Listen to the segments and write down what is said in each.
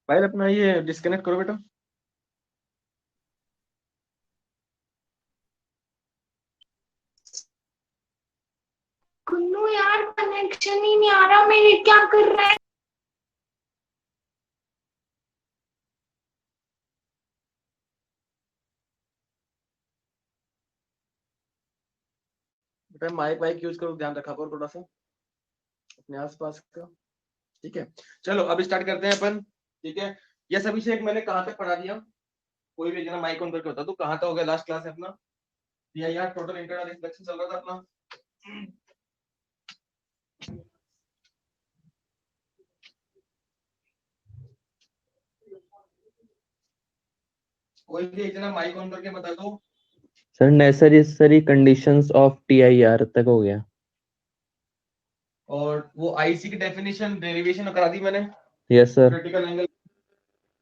File अपना ये disconnect करो बेटा। कुन्नू यार कनेक्शन ही नहीं आ रहा, मेरे क्या कर रहा है। बेटा माइक वाइक यूज करो, ध्यान रखा करो थोड़ा सा अपने आसपास का। ठीक है, चलो अब स्टार्ट करते हैं अपन। ठीक है, ये सभी से एक मैंने कहाँ तक पढ़ा दिया, कोई भी जना माइक ऑन करके बता दो कहाँ तक हो गया लास्ट क्लास है अपना। या यार टोटल इंटरनल इंस्पेक्शन चल रहा था अपना। कोई भी एक जना माइक ऑन करके बता दो। Sir necessary conditions of TIR तक हो गया। और वो आईसी की डेफिनेशन डेरिवेशन करा दी मैंने। Yes sir. क्रिटिकल एंगल,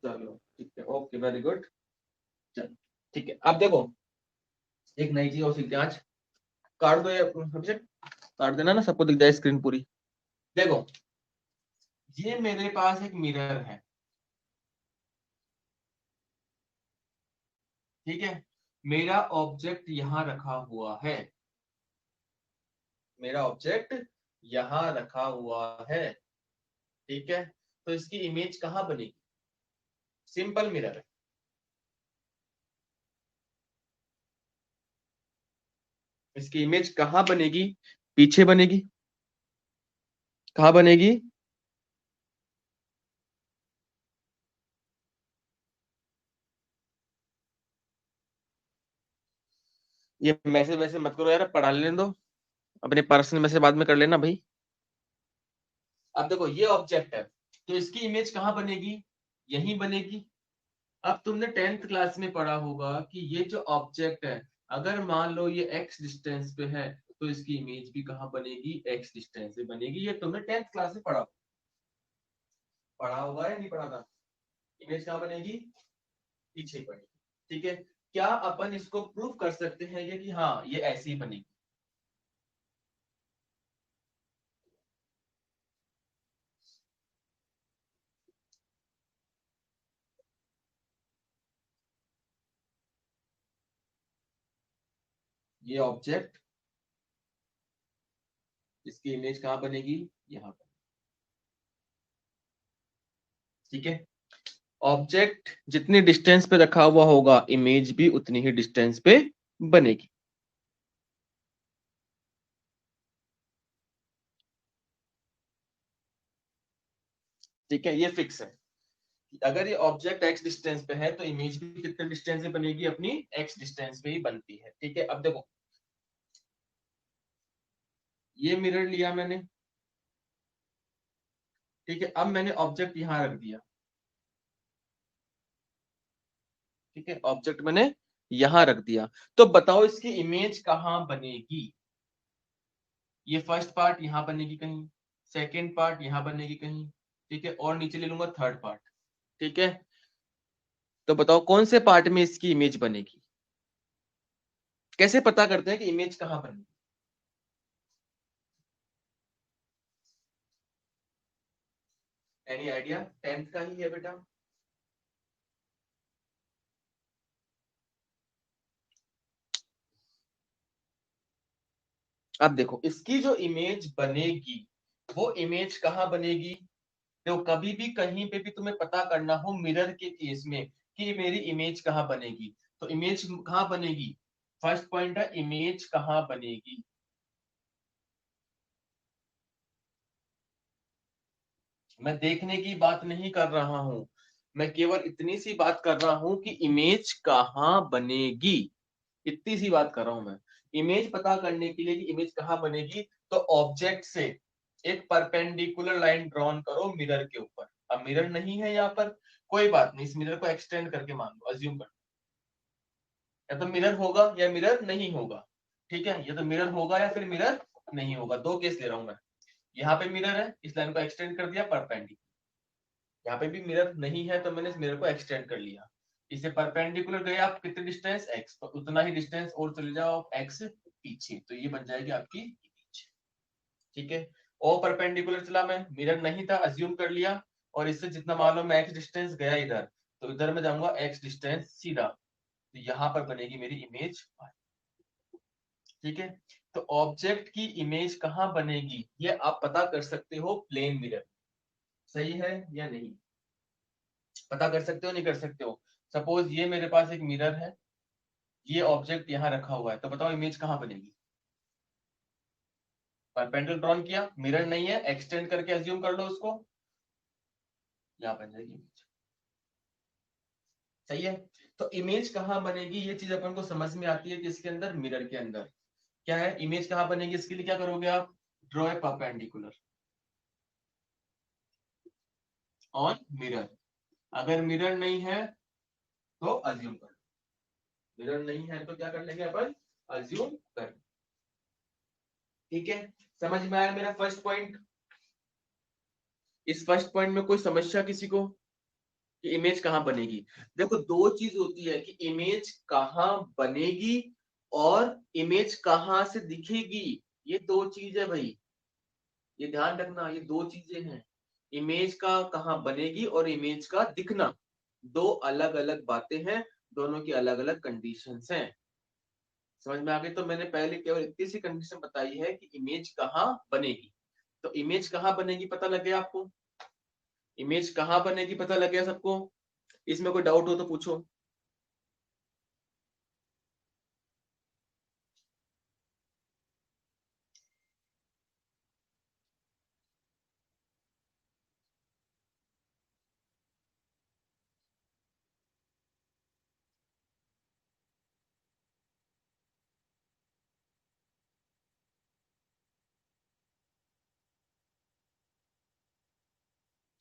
चलो ठीक है, ओके वेरी गुड। चलो ठीक है, अब देखो एक नई चीज और सीखते हैं आज। काट दो ये अभिषेक, काट देना ना, सबको दिख जाए स्क्रीन पूरी। देखो ये मेरे पास एक मिरर है, ठीक है, मेरा ऑब्जेक्ट यहां रखा हुआ है, मेरा ऑब्जेक्ट यहां रखा हुआ है, ठीक है, तो इसकी इमेज कहां बनेगी? सिंपल मिरर है, इसकी इमेज कहां बनेगी? पीछे बनेगी। कहां बनेगी? ये मैसेज वैसे मत करो यार, पढ़ा लेने दो, अपने पर्सनल मैसेज बाद में कर लेना भाई। अब देखो ये ऑब्जेक्ट है, तो इसकी इमेज कहां बनेगी? यहीं बनेगी। अब तुमने 10th क्लास में पढ़ा होगा कि ये जो ऑब्जेक्ट है, अगर मान लो ये x डिस्टेंस पे है, तो इसकी इमेज भी कहां बनेगी? x डिस्टेंस पे बनेगी। ये तुमने 10th क्लास में पढ़ा होगा या नहीं पढ़ा था? इमेज कहां बनेगी? पीछे बनेगी। ठीक है, क्या अपन इसको प्रूव कर सकते हैं ये कि हाँ ये ऐसी ही बनेगी? ये ऑब्जेक्ट, इसकी इमेज कहां बनेगी? यहां पर। ठीक है, ऑब्जेक्ट जितनी डिस्टेंस पे रखा हुआ होगा, इमेज भी उतनी ही डिस्टेंस पे बनेगी। ठीक है, ये फिक्स है। अगर ये ऑब्जेक्ट x डिस्टेंस पे है तो इमेज भी कितने डिस्टेंस पे बनेगी? अपनी x डिस्टेंस पे ही बनती है। ठीक है, अब देखो ये मिरर लिया मैंने, ठीक है, अब मैंने ऑब्जेक्ट यहां रख दिया, ठीक है, ऑब्जेक्ट मैंने यहां रख दिया, तो बताओ इसकी इमेज कहां बनेगी? ये फर्स्ट पार्ट यहां बनेगी कहीं, सेकेंड पार्ट यहां बनेगी कहीं, ठीक है, और नीचे ले लूंगा थर्ड पार्ट। ठीक है, तो बताओ कौन से पार्ट में इसकी इमेज बनेगी? कैसे पता करते हैं कि इमेज कहां बनेगी? Any idea? 10th का ही है बेटा। अब देखो इसकी जो इमेज बनेगी, वो इमेज कहां बनेगी? तो कभी भी कहीं पे भी तुम्हें पता करना हो मिरर के केस में कि मेरी इमेज कहां बनेगी, तो इमेज कहां बनेगी? फर्स्ट पॉइंट है इमेज कहां बनेगी। मैं देखने की बात नहीं कर रहा हूं, मैं केवल इतनी सी बात कर रहा हूं कि इमेज कहां बनेगी, इतनी सी बात कर रहा हूं मैं। इमेज पता करने के लिए कि इमेज कहां बनेगी, तो ऑब्जेक्ट से एक परपेंडिकुलर लाइन ड्रॉन करो मिरर के ऊपर। अब मिरर नहीं है यहाँ पर, कोई बात नहीं, इस मिरर को एक्सटेंड करके मान लो, अज्यूम कर, या तो मिरर होगा या मिरर नहीं होगा। ठीक है, या तो मिरर होगा या फिर मिरर नहीं होगा, दो केस ले रहा हूं मैं। यहाँ पे मिरर है, इस लाइन को एक्सटेंड कर दिया परपेंडिकुलर, यहाँ पे भी मिरर नहीं है तो मैंने इस मिरर को एक्सटेंड कर लिया, इसे परपेंडिकुलर गए आप कितने डिस्टेंस x, तो उतना ही डिस्टेंस और चले जाओ आप x पीछे, तो ये बन जाएगी आपकी इमेज। ठीक है, और परपेंडिकुलर चला मैं, मिरर नहीं था अज्यूम कर लिया, और इससे जितना मान लो मैं x डिस्टेंस गया इधर, तो इधर मैं जाऊंगा x डिस्टेंस सीधा, तो यहाँ पर बनेगी मेरी इमेज। ठीक है, तो ऑब्जेक्ट की इमेज कहाँ बनेगी ये आप पता कर सकते हो प्लेन मिरर। सही है या नहीं? पता कर सकते हो नहीं कर सकते हो? सपोज ये मेरे पास एक मिरर है, ये ऑब्जेक्ट यहाँ रखा हुआ है, तो बताओ इमेज कहाँ बनेगी? परपेंडिकुलर ड्रॉन किया, मिरर नहीं है, एक्सटेंड करके अज्यूम कर लो उसको, यहाँ बन जाएगी इमेज। सही है, तो इमेज कहाँ बनेगी ये चीज अपन को समझ में आती है कि इसके अंदर, मिरर के अंदर क्या है, इमेज कहाँ बनेगी इसके लिए क्या करोगे आप? Draw a perpendicular on mirror. अगर मिरर नहीं है तो अज्यूम कर, मिरर नहीं है तो क्या कर लेंगे अपन? अज्यूम कर। ठीक है, समझ में आया मेरा फर्स्ट पॉइंट? इस फर्स्ट पॉइंट में कोई समस्या किसी को कि इमेज कहाँ बनेगी? देखो दो चीज होती है कि इमेज कहाँ बनेगी और इमेज कहाँ से दिखेगी, ये दो चीज है भाई, ये ध्यान रखना, ये दो चीजें हैं। इमेज का कहाँ बनेगी और इमेज का दिखना दो अलग अलग बातें हैं, दोनों की अलग अलग कंडीशंस हैं। समझ में आ गई? तो मैंने पहले केवल इतनी सी कंडीशन बताई है कि इमेज कहाँ बनेगी, तो इमेज कहाँ बनेगी पता लग गया आपको? इमेज कहाँ बनेगी पता लग गया सबको? इसमें कोई डाउट हो तो पूछो।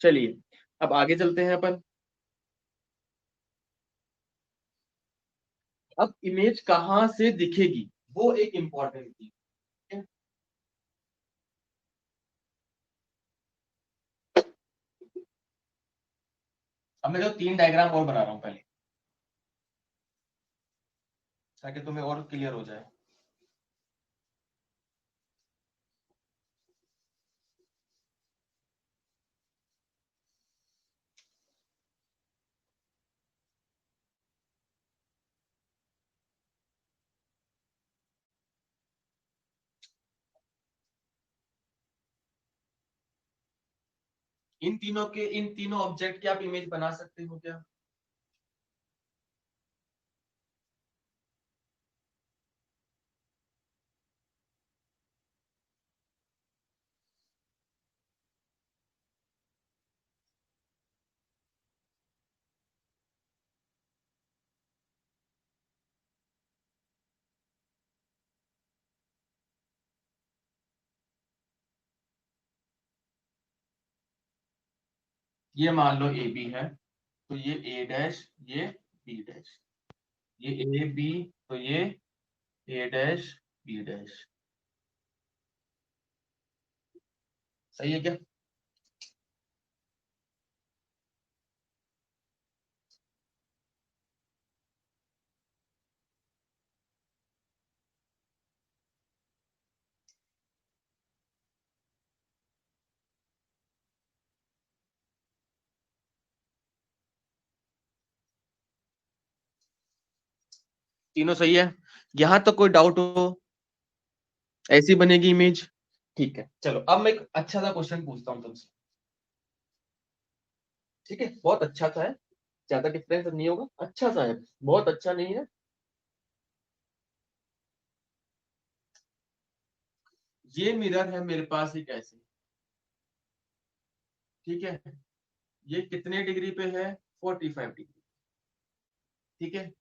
चलिए अब आगे चलते हैं अपन। अब इमेज कहाँ से दिखेगी वो एक इंपॉर्टेंट चीज है। अब मैं जो तीन डायग्राम और बना रहा हूं पहले, ताकि तुम्हें और क्लियर हो जाए। इन तीनों ऑब्जेक्ट की आप इमेज बना सकते हो क्या? ये मान लो ए बी है, तो ये ए डैश, ये बी डैश, ये ए बी, तो ये ए डैश बी डैश। सही है क्या? तीनों सही है? यहां तो कोई डाउट हो? ऐसी बनेगी इमेज? ठीक है, चलो अब मैं एक अच्छा सा क्वेश्चन पूछता हूँ तुमसे। ठीक है, बहुत अच्छा सा है, ज्यादा डिफरेंस नहीं होगा, अच्छा सा है, बहुत अच्छा नहीं है। ये मिरर है मेरे पास एक ऐसे, ठीक है, ये कितने डिग्री पे है? 45 डिग्री। ठीक है,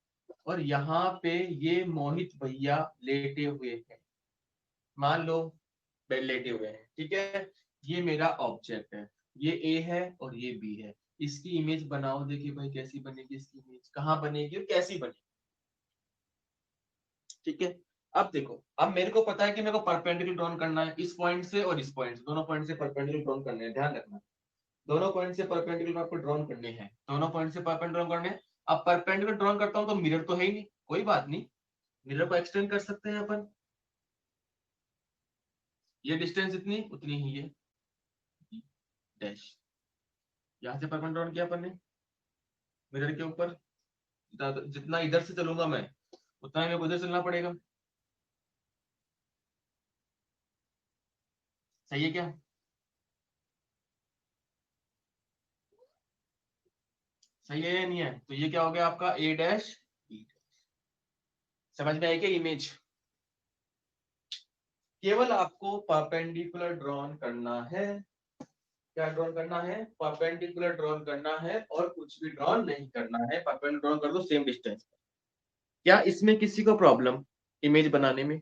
और यहाँ पे ये मोहित भैया लेटे हुए हैं, मान लो बेड लेटे हुए हैं। ठीक है, ये मेरा ऑब्जेक्ट है, ये ए है और ये बी है। इसकी इमेज बनाओ, देखिए भाई कैसी बनेगी, इसकी इमेज कहाँ बनेगी और कैसी बनेगी। ठीक है, अब देखो, अब मेरे को पता है कि मेरे को परपेंडिकुलर ड्रॉन करना है, इस पॉइंट से और इस पॉइंट से, दोनों पॉइंट से परपेंडिकुलर ड्रॉन करने हैं, ध्यान रखना। दोनों पॉइंट से परपेंडिकुलर आपको ड्रॉन करने हैं, दोनों पॉइंट से परपेंडिकुलर करने हैं। अब परपेंडिकुलर ड्रॉन करता हूं तो मिरर तो है ही नहीं, कोई बात नहीं, मिरर को एक्सटेंड कर सकते हैं अपन। ये डिस्टेंस इतनी उतनी ही है, डैश, यहाँ से परपेंडिकुलर किया अपन ने मिरर के ऊपर, जितना इधर से चलूंगा मैं उतना ही मेरे को उधर चलना पड़ेगा। सही है क्या? सही है या नहीं है? तो ये क्या हो गया आपका ए डैश बी डैश। समझ में आई क्या इमेज? केवल आपको परपेंडिकुलर ड्रॉन करना है। क्या ड्रॉन करना है? परपेंडिकुलर ड्रॉन करना है और कुछ भी ड्रॉन नहीं करना है। परपेंडिकुलर ड्रॉन कर दो सेम डिस्टेंस। क्या इसमें किसी को प्रॉब्लम इमेज बनाने में?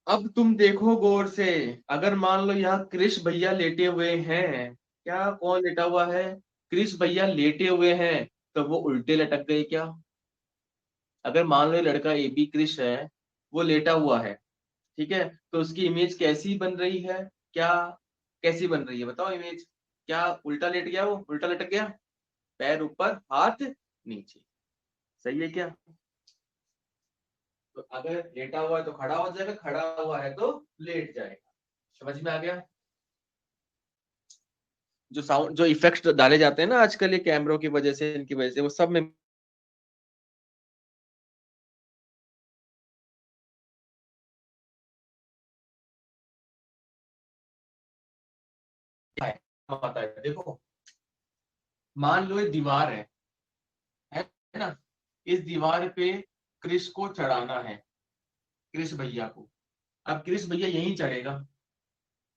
अब तुम देखो गौर से, अगर मान लो यहाँ कृष भैया लेटे हुए हैं, क्या कौन लेटा हुआ है? कृष भैया लेटे हुए हैं, तो वो उल्टे लटक गए क्या? अगर मान लो ये लड़का ए बी कृष है, वो लेटा हुआ है, ठीक है, तो उसकी इमेज कैसी बन रही है? क्या कैसी बन रही है बताओ इमेज? क्या उल्टा लेट गया? वो उल्टा लटक गया, पैर ऊपर हाथ नीचे। सही है क्या? तो अगर लेटा हुआ है तो खड़ा हो जाएगा, खड़ा हुआ है तो लेट जाएगा। समझ में आ गया? जो साउंड जो इफेक्ट्स डाले जाते हैं ना आजकल ये कैमरों की वजह से, इनकी वजह से, वो सब में आता है। देखो मान लो ये दीवार है ना, इस दीवार पे क्रिस को चढ़ाना है, क्रिस भैया को। अब क्रिस भैया यहीं चढ़ेगा,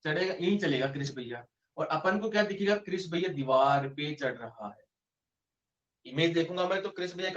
चढ़ेगा यहीं चलेगा क्रिस भैया, और अपन को क्या दिखेगा? क्रिस भैया दीवार पे चढ़ रहा है। इमेज देखूंगा मैं तो क्रिस भैया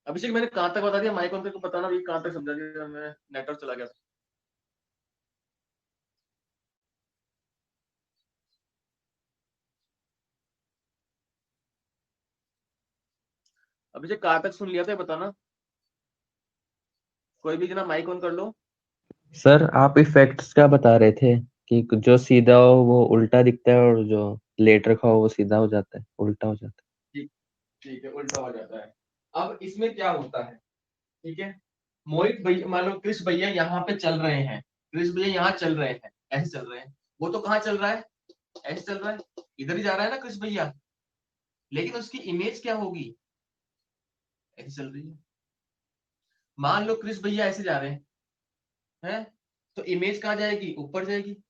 अभिषेक मैंने कहाँ तक बता दिया? माइक ऑन करके बताना भी कहाँ तक समझा दिया? मैं नेटवर्क चला गया। अभिषेक कहाँ तक सुन लिया था बताना, कोई भी जना माइक ऑन कर लो। सर आप इफेक्ट्स क्या बता रहे थे कि जो सीधा हो वो उल्टा दिखता है और जो लेट रखा हो वो सीधा हो जाता है, उल्टा हो जाता ठीक, ठीक है, उल्टा हो जाता है। अब इसमें क्या होता है, ठीक है, मोहित भैया मान लो क्रिश भैया यहाँ पे चल रहे हैं, क्रिश भैया यहाँ चल रहे हैं, ऐसे चल रहे हैं, वो तो कहाँ चल रहा है? ऐसे चल रहा है, इधर ही जा रहा है ना क्रिश भैया, लेकिन उसकी इमेज क्या होगी? ऐसे चल रही है। मान लो क्रिश भैया ऐसे जा रहे हैं, तो इमेज कहाँ जाएगी? ऊपर जाएगी,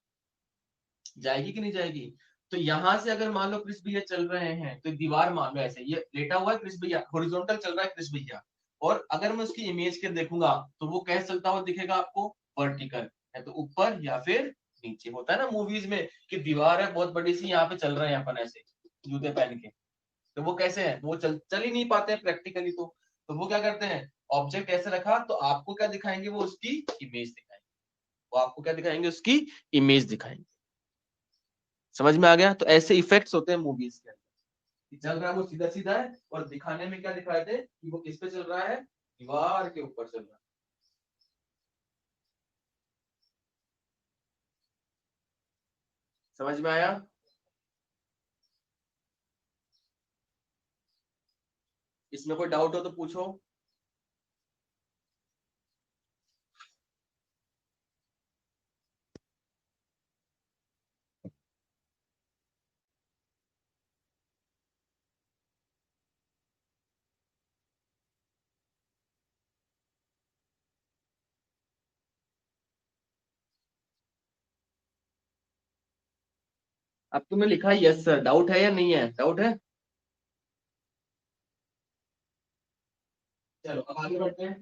जाएगी कि नहीं जाएगी? तो यहां से अगर मान लो क्रिश भैया चल रहे हैं, तो दीवार मान लो ऐसे, ये लेटा हुआ है क्रिश भैया, हॉरिजॉन्टल चल रहा है क्रिश भैया, और अगर मैं उसकी इमेज के देखूंगा तो वो कैसे चलता हुआ दिखेगा आपको, वर्टिकल है तो ऊपर या फिर नीचे। होता है ना मूवीज में कि दीवार है बहुत बड़ी सी, यहाँ पे चल रहे हैं अपन ऐसे जूते पहन के, तो वो कैसे है, वो चल ही नहीं पाते हैं प्रैक्टिकली। तो वो क्या करते हैं, ऑब्जेक्ट ऐसे रखा तो आपको क्या दिखाएंगे, वो उसकी इमेज दिखाएंगे। वो आपको क्या दिखाएंगे, उसकी इमेज दिखाएंगे। समझ में आ गया? तो ऐसे इफेक्ट्स होते हैं मूवीज के अंदर। चल रहा है वो सीधा सीधा है, और दिखाने में क्या दिखाए थे कि वो किस पे चल रहा है, दीवार के ऊपर चल रहा है। समझ में आया? इसमें कोई डाउट हो तो पूछो। अब तुमने लिखा यस सर, डाउट है या नहीं है? डाउट है? चलो अब आगे बढ़ते हैं।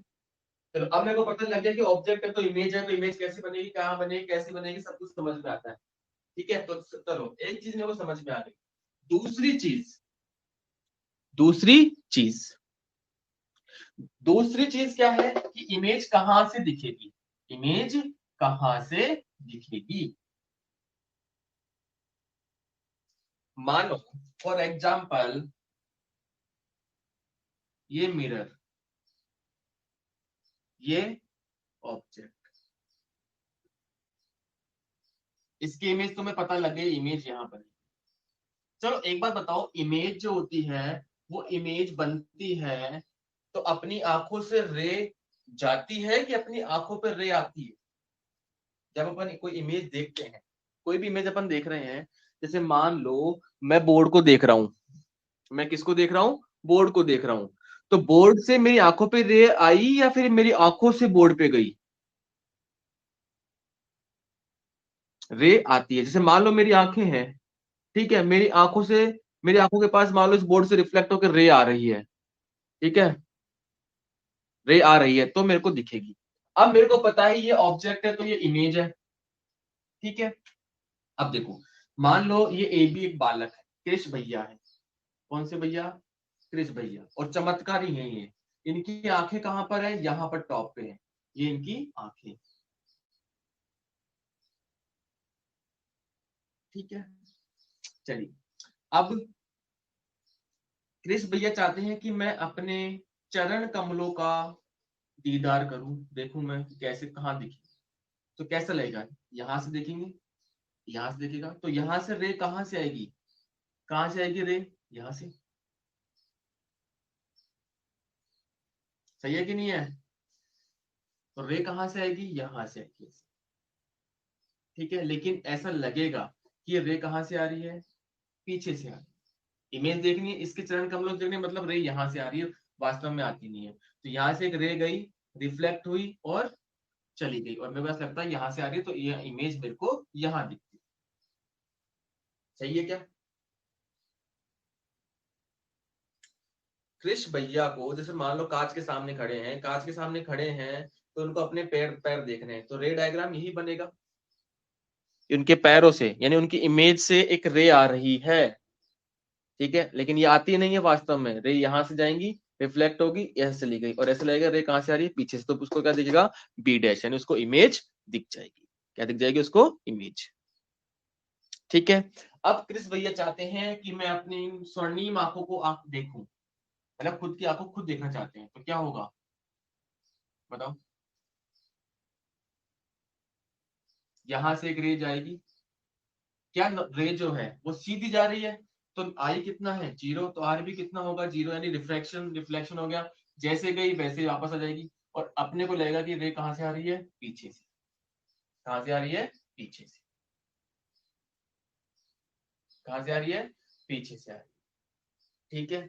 चलो अब मेरे को पता लग गया कि ऑब्जेक्ट है तो इमेज है, तो इमेज कैसे बनेगी, कहाँ बनेगी, कैसे बनेगी, सब कुछ समझ में आता है। ठीक है, तो चलो एक चीज मेरे को समझ में आ गई। दूसरी चीज दूसरी चीज क्या है कि इमेज कहां से दिखेगी, इमेज कहां से दिखेगी। मानो फॉर एग्जाम्पल ये मिरर, ये ऑब्जेक्ट, इसकी इमेज तुम्हें पता लगे, इमेज यहां पर। चलो एक बात बताओ, इमेज जो होती है वो इमेज बनती है तो अपनी आंखों से रे जाती है कि अपनी आंखों पर रे आती है? जब अपन कोई इमेज देखते हैं, कोई भी इमेज अपन देख रहे हैं, जैसे मान लो मैं बोर्ड को देख रहा हूं, मैं किसको देख रहा हूं, बोर्ड को देख रहा हूं, तो बोर्ड से मेरी आंखों पे रे आई या फिर मेरी आंखों से बोर्ड पे गई? रे आती है। जैसे मान लो मेरी आंखें हैं, ठीक है, मेरी आंखों के पास मान लो इस बोर्ड से रिफ्लेक्ट होकर रे आ रही है, ठीक है, रे आ रही है तो मेरे को दिखेगी। अब मेरे को पता है ये ऑब्जेक्ट है तो ये इमेज है, ठीक है। अब देखो, मान लो ये ए बी एक बालक है, कृष भैया है। कौन से भैया? कृष भैया। और चमत्कारी है ये, इनकी आंखें कहां पर है, यहां पर टॉप पे है, ये इनकी आंखें, ठीक है। चलिए अब कृष भैया चाहते हैं कि मैं अपने चरण कमलों का दीदार करूं, देखूं मैं कैसे, कहां दिखे, तो कैसा लगेगा, यहां से देखेंगे, यहां से देखेगा, तो यहां से रे कहां से आएगी, कहां से आएगी रे, यहां से। सही है कि नहीं है? तो रे कहां से आएगी, यहां से आएगी, ठीक है। लेकिन ऐसा लगेगा कि ये रे कहां से आ रही है, पीछे से आ रही है। इमेज देखनी है, इसके चरण कमलों से देखनी है, मतलब रे यहां से आ रही है, वास्तव में आती नहीं है। तो यहाँ से एक रे गई, रिफ्लेक्ट हुई और चली गई, और मेरे पास लगता है यहाँ से आ रही है, तो ये इमेज मेरे को यहाँ दिखती है। सही है क्या? कृष भैया को जैसे मान लो कांच के सामने खड़े हैं, कांच के सामने खड़े हैं, तो उनको अपने पैर पैर देखने हैं, तो रे डायग्राम यही बनेगा, उनके पैरों से, यानी उनकी इमेज से एक रे आ रही है, ठीक है। लेकिन ये आती नहीं है वास्तव में, रे यहाँ से जाएंगी, रिफ्लेक्ट होगी, ऐसे चली गई, और ऐसे लगेगा रे कहां से आ रही है, पीछे से, तो उसको क्या दिखेगा, बी डैश, यानी उसको इमेज दिख जाएगी। क्या दिख जाएगी उसको, इमेज, ठीक है। अब कृष भैया चाहते हैं कि मैं अपनी स्वर्णिम आंखों को आंख देखूं, मतलब खुद की आंखों खुद देखना चाहते हैं, तो क्या होगा बताओ। यहां से एक रे जाएगी, क्या रे जो है वो सीधी जा रही है, तो आई कितना है, जीरो, तो आर भी कितना होगा, जीरो, यानी रिफ्लेक्शन रिफ्लेक्शन हो गया, जैसे गई वैसे वापस आ जाएगी। और अपने को लगेगा कि रे कहां से आ रही है, पीछे से। कहां से आ रही है, पीछे से। कहां से आ रही है, पीछे से आ रही है, ठीक है।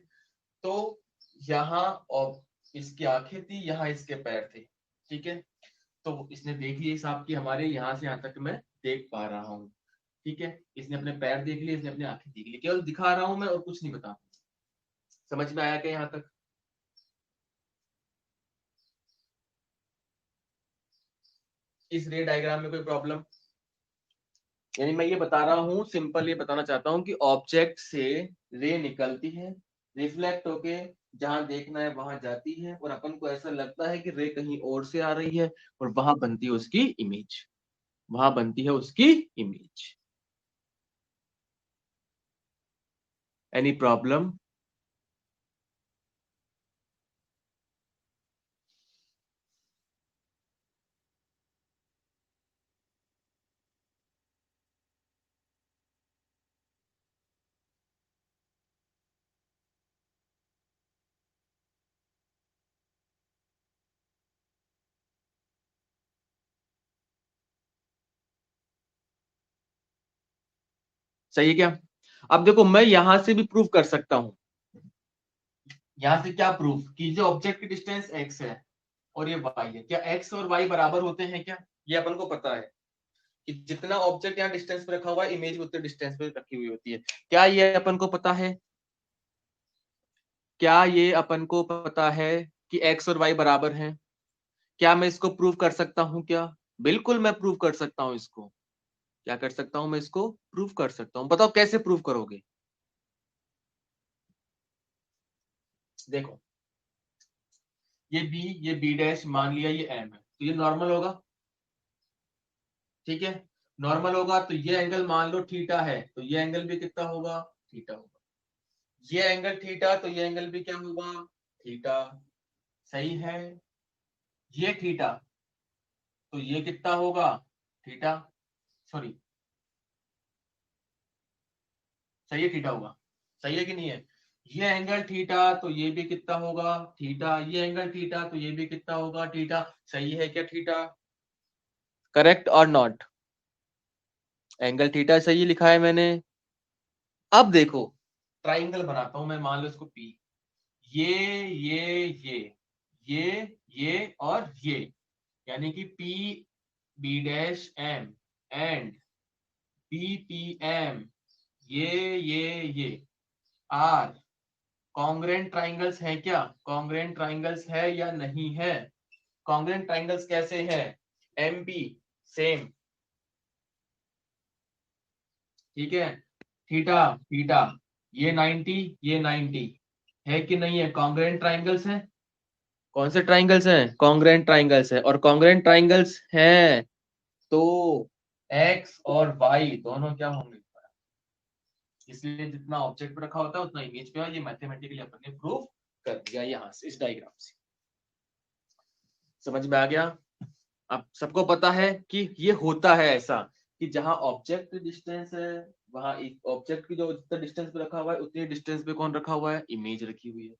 तो यहाँ और इसकी आंखें थी, यहाँ इसके पैर थे, ठीक है। तो इसने देख लिया हिसाब की हमारे यहाँ से यहाँ तक मैं देख पा रहा हूँ, ठीक है। इसने अपने पैर देख लिए, इसने अपनी आंखें देख ली, केवल दिखा रहा हूं मैं और कुछ नहीं बता। समझ में आया क्या यहाँ तक? इस रे डायग्राम में कोई प्रॉब्लम? यानी मैं ये बता रहा हूँ, सिंपल ये बताना चाहता हूँ कि ऑब्जेक्ट से रे निकलती है, रिफ्लेक्ट होके जहां देखना है वहां जाती है, और अपन को ऐसा लगता है कि रे कहीं और से आ रही है, और वहां बनती है उसकी इमेज, वहां बनती है उसकी इमेज। Any problem? सही है क्या? अब देखो, मैं यहां से भी प्रूव कर सकता हूं। यहां से क्या प्रूफ? कि जो ऑब्जेक्ट की डिस्टेंस x है और ये y है, क्या x और y बराबर होते हैं क्या? ये अपन को पता है कि जितना ऑब्जेक्ट यहाँ डिस्टेंस पे रखा हुआ है, इमेज उतने डिस्टेंस पे रखी हुई होती है। क्या ये अपन को पता है? क्या ये अपन को पता है कि x और y बराबर हैं? क्या मैं इसको प्रूव कर सकता हूं क्या? बिल्कुल मैं प्रूव कर सकता हूं इसको। क्या कर सकता हूं मैं? इसको प्रूव कर सकता हूं। बताओ कैसे प्रूव करोगे? देखो, ये b डैश मान लिया, ये m है, तो ये नॉर्मल होगा, ठीक है? नॉर्मल होगा तो ये एंगल मान लो थीटा है, तो ये एंगल भी कितना होगा? थीटा होगा। ये एंगल थीटा, तो ये एंगल भी क्या होगा? थीटा। सही है। ये थीटा, तो ये कितना होगा? थीटा। सॉरी, सही है, थीटा होगा। सही है कि नहीं है? ये एंगल थीटा, तो ये भी कितना होगा? थीटा। ये एंगल थीटा, तो ये भी कितना होगा? थीटा। सही है क्या थीटा? करेक्ट और नॉट? एंगल थीटा सही लिखा है मैंने। अब देखो, ट्राइंगल बनाता हूं मैं, मान लो इसको पी। ये ये ये और ये, यानी कि P B dash M and P P M, ये आर कॉन्ग्रेंट ट्राइंगल्स है क्या? कॉन्ग्रेंट ट्राइंगल्स है या नहीं है? कॉन्ग्रेंट ट्राइंगल्स कैसे है? एम पी सेम, ठीक है? थीटा थीटा, ये 90, ये 90, है कि नहीं है? कॉन्ग्रेंट ट्राइंगल्स हैं। कौन से ट्राइंगल्स हैं? कॉन्ग्रेंट ट्राइंगल्स है। और कॉन्ग्रेंट ट्राइंगल्स हैं तो एक्स और वाई दोनों क्या होंगे? इसलिए जितना ऑब्जेक्ट पे रखा होता है उतना इमेज पे, और ये मैथमेटिकली अपन ने प्रूव कर दिया यहां से, इस डायग्राम से। समझ में आ गया? अब सबको पता है कि ये होता है ऐसा कि जहां ऑब्जेक्ट डिस्टेंस है, वहां ऑब्जेक्ट की जो जितना डिस्टेंस पे रखा हुआ है, उतनी डिस्टेंस पे कौन रखा हुआ है? इमेज रखी हुई है।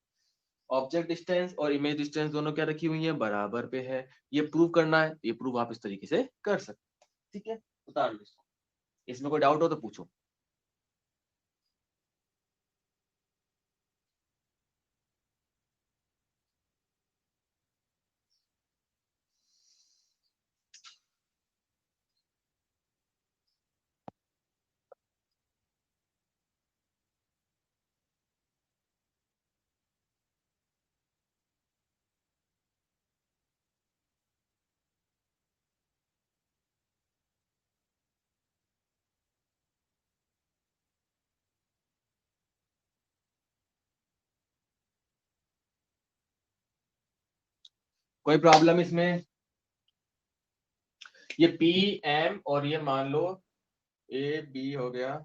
ऑब्जेक्ट डिस्टेंस और इमेज डिस्टेंस दोनों क्या रखी हुई है? बराबर पे है। ये प्रूव करना है, ये प्रूव आप इस तरीके से कर सकते हैं, ठीक है? उतार लो इसको। इसमें कोई डाउट हो तो पूछो। कोई प्रॉब्लम इसमें? ये पी एम और ये मान लो ए बी हो गया,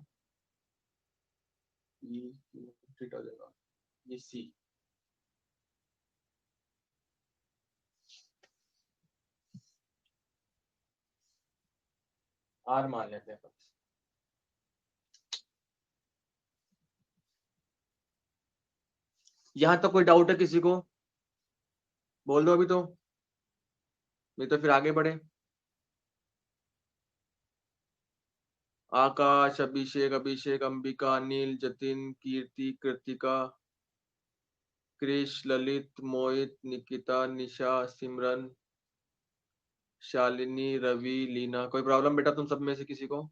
ठीक हो जाएगा, ये सी। आर मान लेते हैं। यहां तक कोई डाउट है किसी को? बोल दो अभी तो, नहीं तो फिर आगे बढ़े। आकाश, अभिषेक, अंबिका, नील, जतिन, कीर्ति, कृतिका, क्रिश, ललित, मोहित, निकिता, निशा, सिमरन, शालिनी, रवि, लीना। कोई प्रॉब्लम बेटा तुम सब में से किसी को?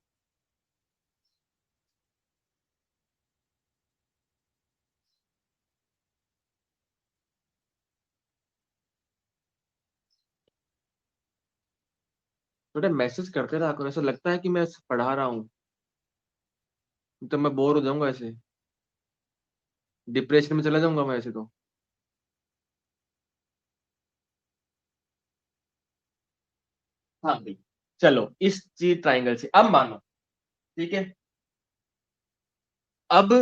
थोड़ा मैसेज करते रहा करो, ऐसा लगता है कि मैं पढ़ा रहा हूँ, तो मैं बोर हो जाऊंगा, ऐसे डिप्रेशन में चला जाऊंगा मैं ऐसे तो। हाँ भाई, चलो इस चीज ट्राइंगल से अब मानो, ठीक है। अब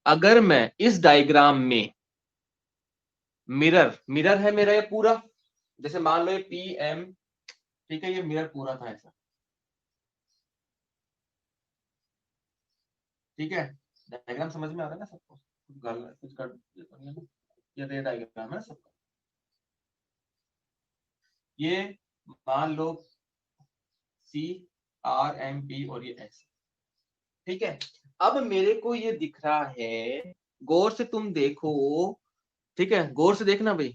अगर मैं इस डायग्राम में मिरर, मिरर है मेरा ये पूरा, जैसे मान लो ये पी एम, ठीक है, ये मिरर पूरा था ऐसा, ठीक है। डायग्राम समझ में आ रहा है ना सबको, कुछ कर ये डायग्राम है सबका। ये मान लो सी आर एम पी और ये एस, ठीक है। अब मेरे को ये दिख रहा है, गौर से तुम देखो, ठीक है, गौर से देखना भाई।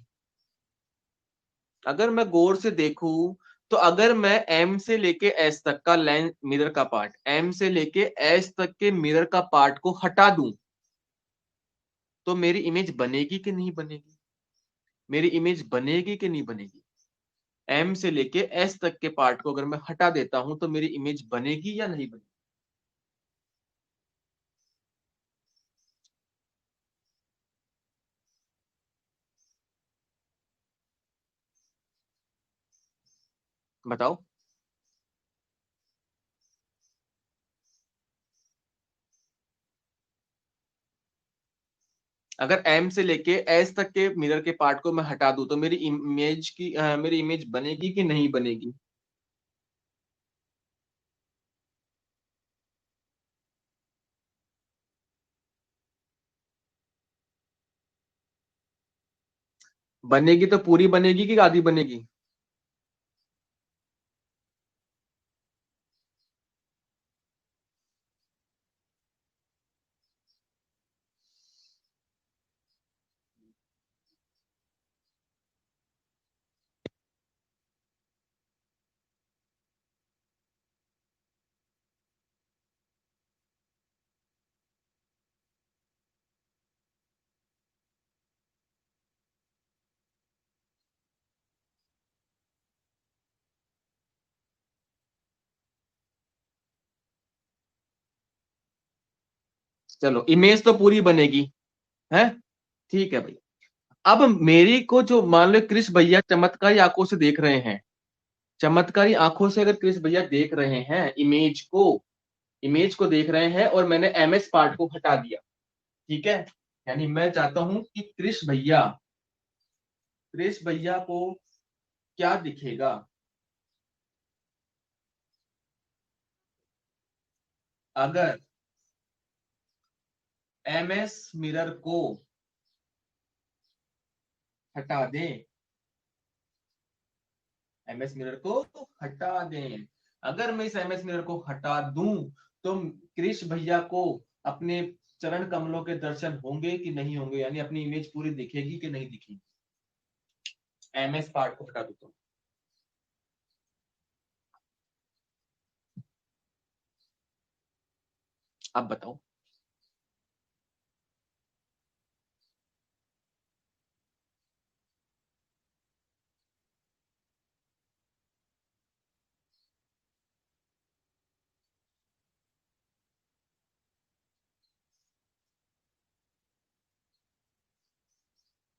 अगर मैं गौर से देखूं, तो अगर मैं एम से लेके एस तक का लेंस मिरर का पार्ट, एम से लेके एस तक के मिरर का पार्ट को हटा दूं, तो मेरी इमेज बनेगी कि नहीं बनेगी? मेरी इमेज बनेगी कि नहीं बनेगी? एम से लेके एस तक के पार्ट को अगर मैं हटा देता हूं, तो मेरी इमेज बनेगी या नहीं बनेगी? बताओ। अगर एम से लेके एस तक के मिरर के पार्ट को मैं हटा दूं, तो मेरी इमेज बनेगी कि नहीं बनेगी? बनेगी तो पूरी बनेगी कि आधी बनेगी? चलो, इमेज तो पूरी बनेगी, है, ठीक है भाई। अब मेरी को जो मान लो क्रिश भैया चमत्कारी आंखों से देख रहे हैं, चमत्कारी आंखों से अगर क्रिश भैया देख रहे हैं इमेज को देख रहे हैं, और मैंने एमएस पार्ट को हटा दिया, ठीक है। यानी मैं चाहता हूं कि क्रिश भैया को क्या दिखेगा अगर एमएस मिरर को हटा दें, एमएस मिरर को हटा दें। अगर मैं इस एमएस मिरर को हटा दूं, तो क्रिश भैया को अपने चरण कमलों के दर्शन होंगे कि नहीं होंगे, यानी अपनी इमेज पूरी दिखेगी कि नहीं दिखेगी? एमएस पार्ट को हटा दो तो। अब बताओ।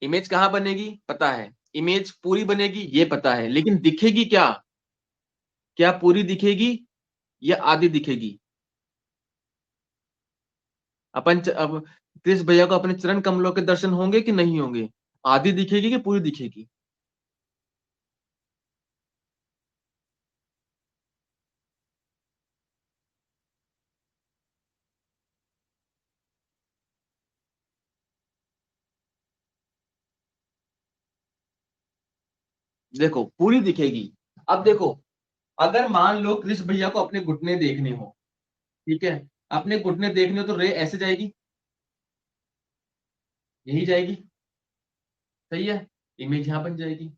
इमेज कहां बनेगी पता है, इमेज पूरी बनेगी ये पता है, लेकिन दिखेगी क्या? क्या पूरी दिखेगी या आधी दिखेगी? अब क्रिश भैया को अपने चरण कमलों के दर्शन होंगे कि नहीं होंगे? आधी दिखेगी कि पूरी दिखेगी? देखो पूरी दिखेगी। अब देखो, अगर मान लो क्रिश भैया को अपने घुटने देखने हो, ठीक है, अपने घुटने देखने हो, तो रे ऐसे जाएगी, यही जाएगी, सही है, इमेज यहां बन जाएगी।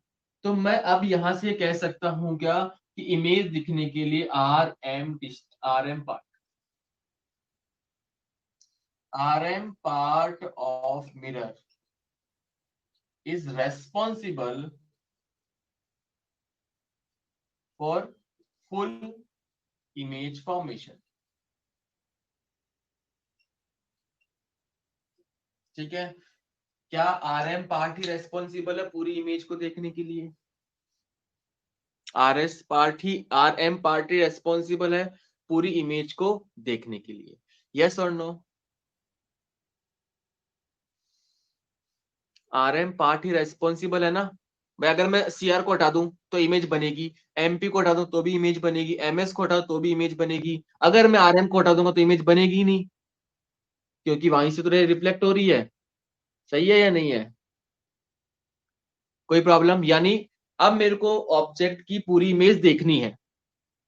तो मैं अब यहां से कह सकता हूं क्या, कि इमेज दिखने के लिए R M part of mirror is responsible for full image formation. ठीक है, क्या RM पार्ट ही रेस्पॉन्सिबल है पूरी इमेज को देखने के लिए? RM पार्ट ही रेस्पॉन्सिबल है पूरी इमेज को देखने के लिए? यस और नो? RM पार्ट ही रेस्पॉन्सिबल है ना भाई? अगर मैं CR को हटा दूं तो इमेज बनेगी, MP को हटा दूं तो भी इमेज बनेगी, MS को हटा दूं तो भी इमेज बनेगी। अगर मैं RM को हटा दूंगा तो इमेज बनेगी ही नहीं, क्योंकि वहीं से तो रिफ्लेक्ट हो रही है। सही है या नहीं है? कोई प्रॉब्लम? यानी अब मेरे को ऑब्जेक्ट की पूरी इमेज देखनी है,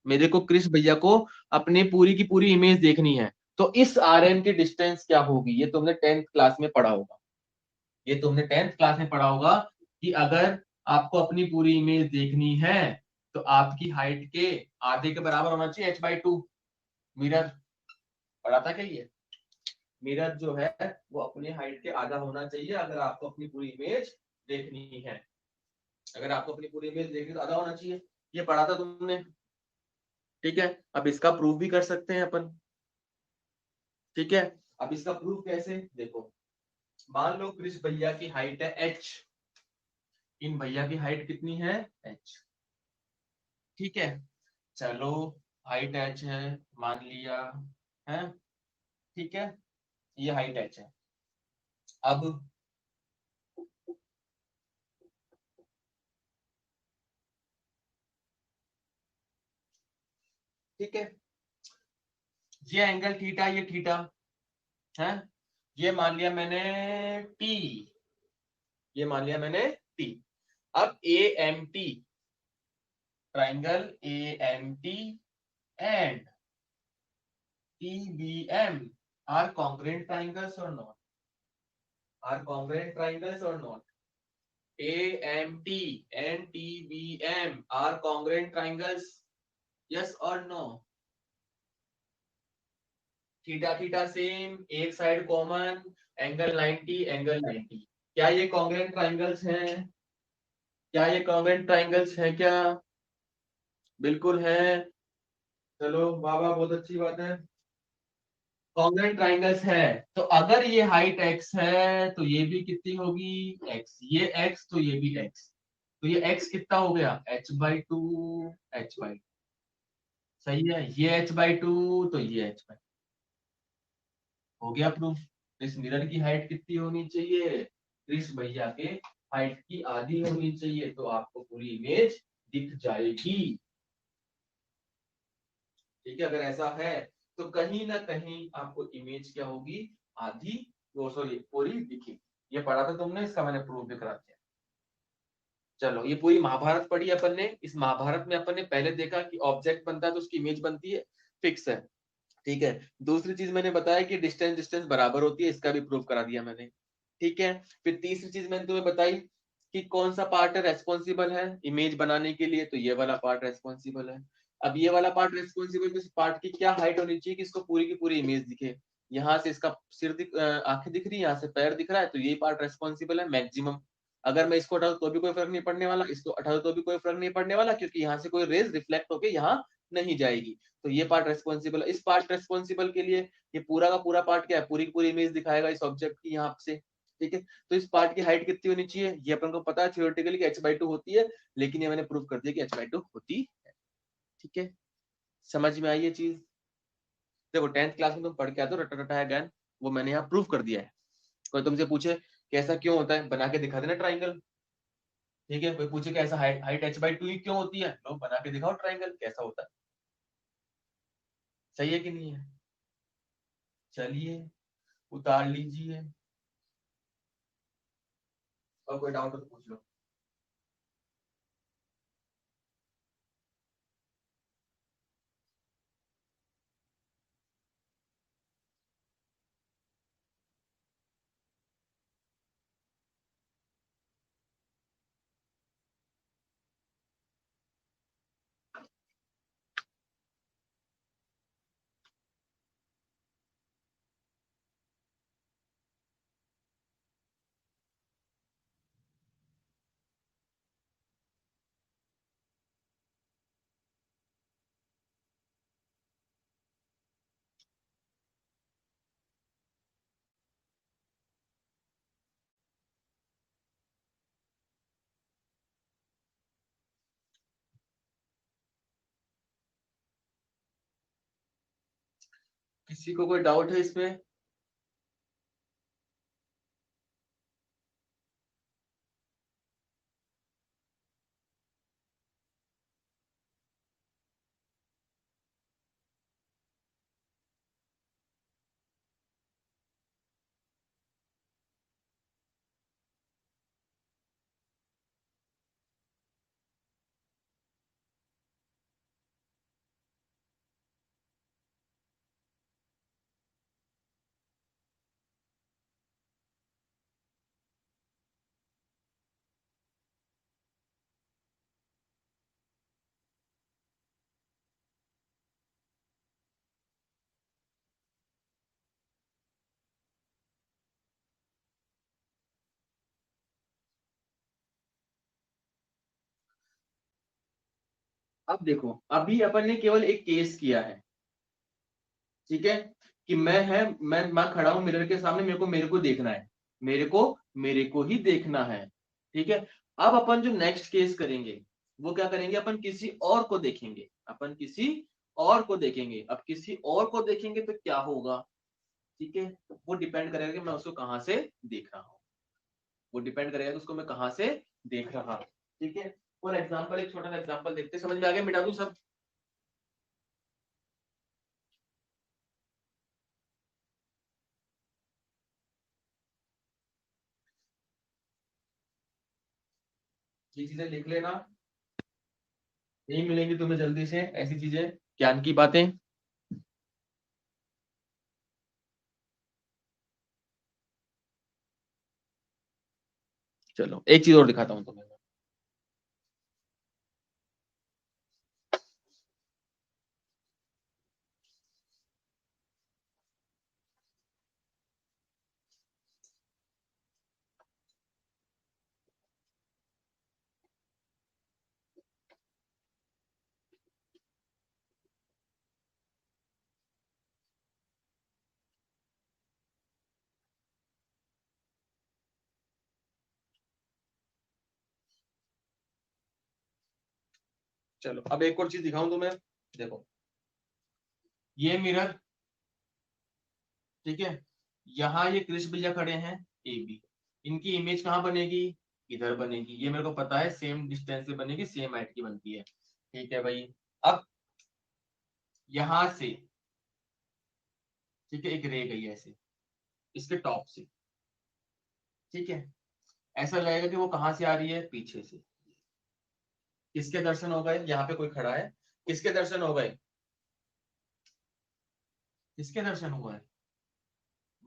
मेरे को क्रिश भैया को अपने पूरी की पूरी इमेज देखनी है, तो इस RM की डिस्टेंस क्या होगी? ये तुमने 10th क्लास में पढ़ा होगा, ये तुमने 10th क्लास में पढ़ा होगा कि अगर आपको अपनी पूरी इमेज देखनी है तो आपकी हाइट के आधे के बराबर होना चाहिए h/2 मिरर। पढ़ा था क्या ये? मिरर जो है वो अपनी हाइट के आधा होना चाहिए अगर आपको अपनी पूरी इमेज देखनी है। अगर आपको अपनी पूरी इमेज देखनी तो आधा होना चाहिए, ये पढ़ा था तुमने। ठीक है, अब इसका प्रूफ भी कर सकते हैं अपन। ठीक है, अब इसका प्रूफ कैसे? देखो, मान लो क्रिश भैया की हाइट है h, इन भैया की हाइट कितनी है? h। ठीक है, चलो हाइट h है मान लिया है। ठीक है, ये हाइट h है। अब ठीक है, ये एंगल थीटा, ये थीटा है, ये मान लिया मैंने t, ये मान लिया मैंने t। अब AMT, triangle AMT and TBM are congruent triangles or not? Are congruent triangles or not? AMT and TBM are congruent triangles? Yes or no? Theta theta same, एक साइड कॉमन, एंगल 90, एंगल 90। क्या ये congruent triangles हैं? क्या ये congruent triangles हैं क्या? बिल्कुल है। चलो वाह वाह, बहुत अच्छी बात है, कॉन्ग्रुएंट ट्राइंगल्स है। तो अगर ये हाइट x है तो ये भी कितनी होगी? x। ये x तो ये भी x, तो ये x कितना हो गया? h/2, h/2। सही है, ये h/2 तो ये h/2। हो गया प्रूफ। इस मिरर की हाइट कितनी होनी चाहिए? क्रिश भैया के हाइट की आधी होनी चाहिए, तो आपको पूरी इमेज दिख जाएगी। ठीक है, अगर ऐसा है तो कहीं ना कहीं आपको इमेज क्या होगी? आधी, वो सॉरी पूरी दिखेगी। ये पढ़ा था तुमने, इसका मैंने प्रूफ भी करा दिया। चलो, ये पूरी महाभारत पढ़ी अपन ने। इस महाभारत में अपन ने पहले देखा कि ऑब्जेक्ट बनता है तो उसकी इमेज बनती है, फिक्स है। ठीक है, दूसरी चीज मैंने बताया कि डिस्टेंस डिस्टेंस बराबर होती है, इसका भी प्रूफ करा दिया मैंने। ठीक है, फिर तीसरी चीज मैंने तुम्हें बताई कि कौन सा पार्ट है रेस्पॉन्सिबल है इमेज बनाने के लिए, तो ये वाला पार्ट रेस्पॉन्सिबल है। अब ये वाला पार्ट रेस्पॉन्सिबल, तो इस पार्ट की क्या हाइट होनी चाहिए कि इसको पूरी की पूरी इमेज दिखे? यहाँ से इसका सिर आंखें दिख रही है, यहाँ से पैर दिख रहा है, तो ये पार्ट रेस्पॉन्सिबल है मैक्सिमम। अगर मैं इसको हटा दूं तो भी कोई फर्क नहीं पड़ने वाला, इसको हटा दूं तो भी कोई फर्क नहीं पड़ने वाला, क्योंकि यहाँ से कोई रेज रिफ्लेक्ट होके यहाँ नहीं जाएगी। तो ये पार्ट रेस्पॉन्सिबल है। इस पार्ट रेस्पॉन्सिबल के लिए ये पूरा का पूरा पार्ट क्या है? पूरी की पूरी इमेज दिखाएगा इस ऑब्जेक्ट की यहाँ से। ठीक है, तो इस पार्ट की हाइट कितनी होनी चाहिए? ये अपन को पता है थ्योरेटिकली कि h/2 होती है, लेकिन ये मैंने प्रूव कर दिया कि h/2 होती है। ठीक है, समझ में आई ये चीज? देखो 10th क्लास में तुम पढ़ के आते हो रटा रटाया ज्ञान, वो मैंने यहाँ प्रूव कर दिया है। कोई तुमसे पूछे कि ऐसा क्यों होता है, बना के दिखा देना ट्राइंगल। ठीक है, कोई पूछे कि ऐसा हाइट हाइट h/2 ही क्यों होती है, लो बना के दिखाओ ट्राइंगल कैसा होता है। सही है कि नहीं है? चलिए, उतार लीजिए, और कोई डाउट हो तो पूछ लो। किसी को कोई डाउट है इसमें? अब देखो, अभी अपन ने केवल एक केस किया है, ठीक है, कि मैं खड़ा हूं मिरर के सामने, मेरे को देखना है, मेरे को ही देखना है, ठीक है। अब अपन जो नेक्स्ट केस करेंगे वो क्या करेंगे, अपन किसी और को देखेंगे, अपन किसी और को देखेंगे। अब किसी और को देखेंगे तो क्या होगा, ठीक है, वो डिपेंड करेगा कि मैं उसको कहां से देख रहा हूं, वो डिपेंड करेगा कि उसको मैं कहां से देख रहा हूं, ठीक है। फॉर एग्जाम्पल, एक छोटा सा एग्जाम्पल देखते, समझ में आ गया, मिटा दूं सब? ये चीजें लिख लेना, नहीं मिलेंगी तुम्हें जल्दी से ऐसी चीजें, ज्ञान की बातें। चलो एक चीज और दिखाता हूं तुम्हें। चलो अब एक और चीज दिखाऊं तुम्हें, देखो ये मिरर, ठीक है, यहाँ ये कृष्ण भैया खड़े हैं ए बी, इनकी इमेज कहाँ बनेगी, इधर बनेगी, ये मेरे को पता है, सेम डिस्टेंस से बनेगी, सेम हाइट की बनती है, ठीक है भाई। अब यहां से, ठीक है, एक रे गई है ऐसे इसके टॉप से, ठीक है, ऐसा लगेगा कि वो कहां से आ रही है, पीछे से। किसके दर्शन हो गए, यहाँ पे कोई खड़ा है, किसके दर्शन हो गए, किसके दर्शन हुआ है,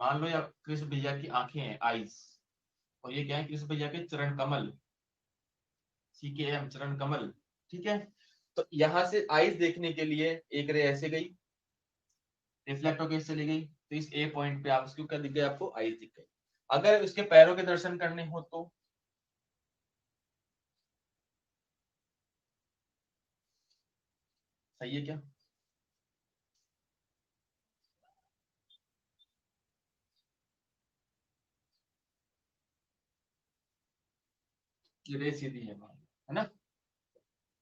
मान लो या कृष्ण भैया की आंखें हैं, आईज, और ये क्या है, कृष्ण भैया के चरण कमल, CKM चरण कमल, ठीक है। तो यहां से आईज देखने के लिए एक रे ऐसे गई, रिफ्लेक्ट होकर चली गई, तो इस ए पॉइंट पे आप उसको क्या दिख गई, आपको आईज दिख गई। अगर उसके पैरों के दर्शन करने हो तो सही है क्या, ये रे सीधी है ना,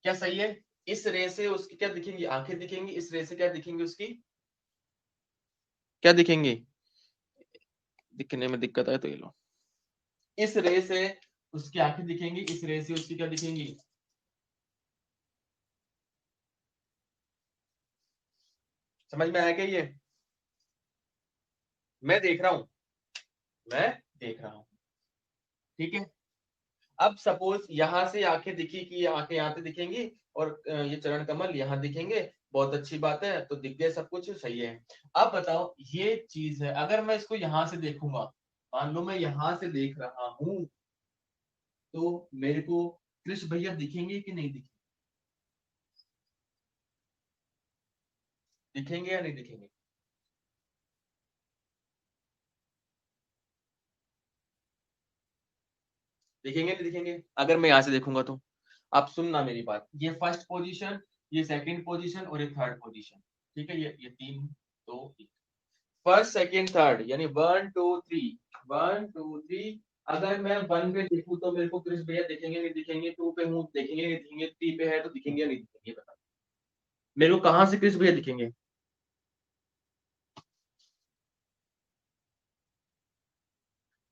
क्या सही है। इस रे से उसकी क्या दिखेंगी, आंखें दिखेंगी, इस रे से क्या दिखेंगी, उसकी क्या दिखेंगे, दिखने में दिक्कत आए तो ये लो, इस रे से उसकी आंखें दिखेंगी, इस रे से उसकी क्या दिखेंगी, समझ में आया क्या ये, मैं देख रहा हूं, मैं देख रहा हूं, ठीक है। अब सपोज यहां से आंखें दिखी कि ये आंखें यहाँ से दिखेंगी, और ये चरण कमल यहाँ दिखेंगे, बहुत अच्छी बात है, तो दिख गए, सब कुछ सही है। अब बताओ ये चीज है, अगर मैं इसको यहां से देखूंगा, मान लो मैं यहां से देख रहा हूं, तो मेरे को कृष्ण भैया दिखेंगे कि नहीं दिखेंगे, दिखेंगे या नहीं दिखेंगे, दिखेंगे नहीं दिखेंगे, अगर मैं यहां से देखूंगा तो। आप सुनना मेरी बात, ये फर्स्ट पोजीशन, ये सेकंड पोजीशन और ये थर्ड पोजीशन, ठीक है, ये तीन, दो, एक, फर्स्ट सेकंड थर्ड, यानी 1 2 3, 1 2 3। अगर मैं 1 पे देखूं तो मेरे को कृष्ण भैया दिखेंगे नहीं दिखेंगे, 2 पे हूँ दिखेंगे नहीं दिखेंगे, 3 पे है तो दिखेंगे नहीं दिखेंगे, बता मेरे को कहां से कृष्ण भैया दिखेंगे,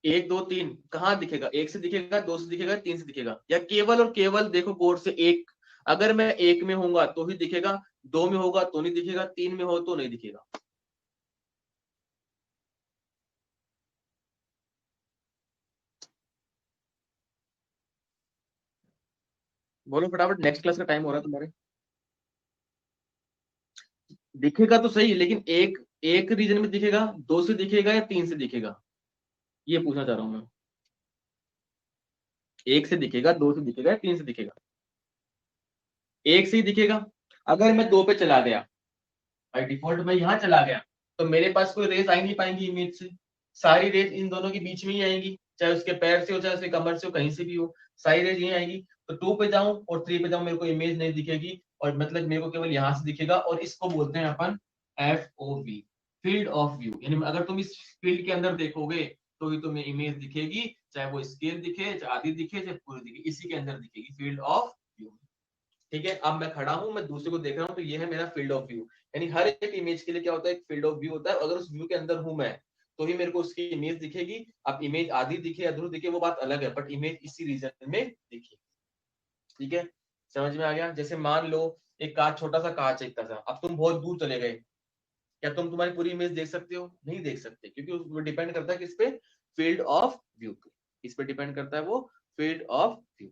एक दो तीन कहाँ दिखेगा? एक से दिखेगा, दो से दिखेगा, तीन से दिखेगा, या केवल और केवल देखो गौर से एक। अगर मैं एक में होऊंगा तो ही दिखेगा, दो में होगा तो नहीं दिखेगा, तीन में हो तो नहीं दिखेगा। बोलो फटाफट, नेक्स्ट क्लास का टाइम हो रहा है तुम्हारे। दिखेगा तो सही, लेकिन एक एक रीजन में दिखेगा, दो से दिखेगा या तीन से दिखेगा, ये पूछना चाह रहा हूं मैं। एक से दिखेगा, दो से दिखेगा या तीन से दिखेगा? एक से ही दिखेगा। अगर मैं दो पे चला गया, बाई डिफॉल्ट मैं यहां चला गया, तो मेरे पास कोई रेस आ ही नहीं पाएंगी इमेज से। सारी रेस इन दोनों के बीच में ही आएंगी, चाहे उसके पैर से हो, चाहे उसके कमर से हो, कहीं से भी हो, सारी रेस यही आएगी। तो टू पे जाऊं और थ्री पे जाऊं, मेरे को इमेज नहीं दिखेगी, और मतलब मेरे को केवल यहां से दिखेगा, और इसको बोलते हैं अपन FOV, फील्ड ऑफ व्यू। यानी अगर तुम इस फील्ड के अंदर देखोगे तो ही तुम्हें इमेज दिखेगी, चाहे वो स्केल दिखे, चाहे आधी दिखे, चाहे पूरी दिखे, इसी के अंदर दिखेगी, फील्ड ऑफ व्यू। ठीक है, अब मैं खड़ा हूं, मैं दूसरे को देख रहा हूं, तो ये है मेरा फील्ड ऑफ व्यू। यानी हर एक इमेज के लिए क्या होता है, एक फील्ड ऑफ व्यू होता है। अगर उस व्यू के अंदर हूं मैं, तो ही मेरे को उसकी इमेज दिखेगी। अब इमेज आधी दिखे, अधूरी दिखे, वो बात अलग है, बट इमेज इसी रीजन में दिखेगी। ठीक है, समझ में आ गया? जैसे मान लो एक कांच, छोटा सा कांच है इतना सा, अब तुम बहुत दूर चले गए, क्या तुम तुम्हारी पूरी इमेज देख सकते हो? नहीं देख सकते, क्योंकि वो डिपेंड करता है किस पे, फील्ड ऑफ व्यू पे। इस पे डिपेंड करता है वो फील्ड ऑफ व्यू।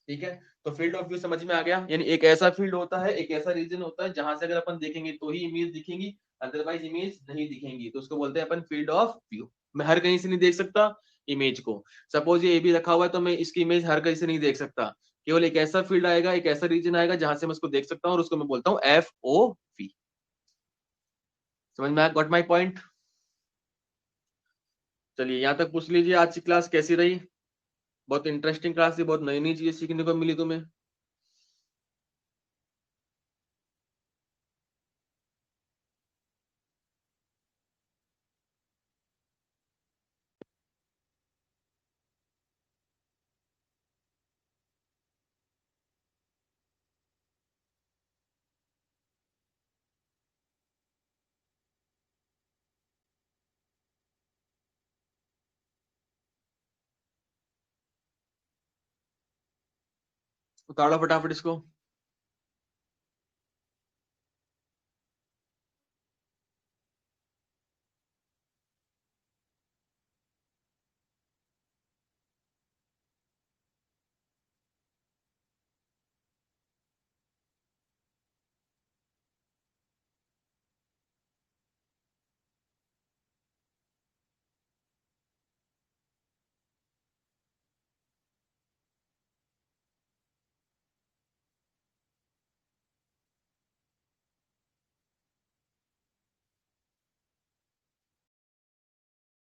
ठीक है, तो फील्ड ऑफ व्यू समझ में आ गया? यानी एक ऐसा फील्ड होता है, एक ऐसा रीजन होता है जहां से अगर अपन देखेंगे तो ही इमेज दिखेंगी, अदरवाइज इमेज नहीं दिखेंगी, तो उसको बोलते हैं अपन फील्ड ऑफ व्यू। मैं हर कहीं से नहीं देख सकता इमेज को। सपोज ये भी रखा हुआ है, तो मैं इसकी इमेज हर कहीं से नहीं देख सकता, केवल एक ऐसा फील्ड आएगा, एक ऐसा रीजन आएगा जहां से मैं उसको देख सकता हूँ, और उसको मैं बोलता हूँ FOV। समझ में आया? Got my point? चलिए यहाँ तक पूछ लीजिए, आज की क्लास कैसी रही? बहुत इंटरेस्टिंग क्लास थी, बहुत नई नई चीजें सीखने को मिली तुम्हें। उतारो फटाफट इसको।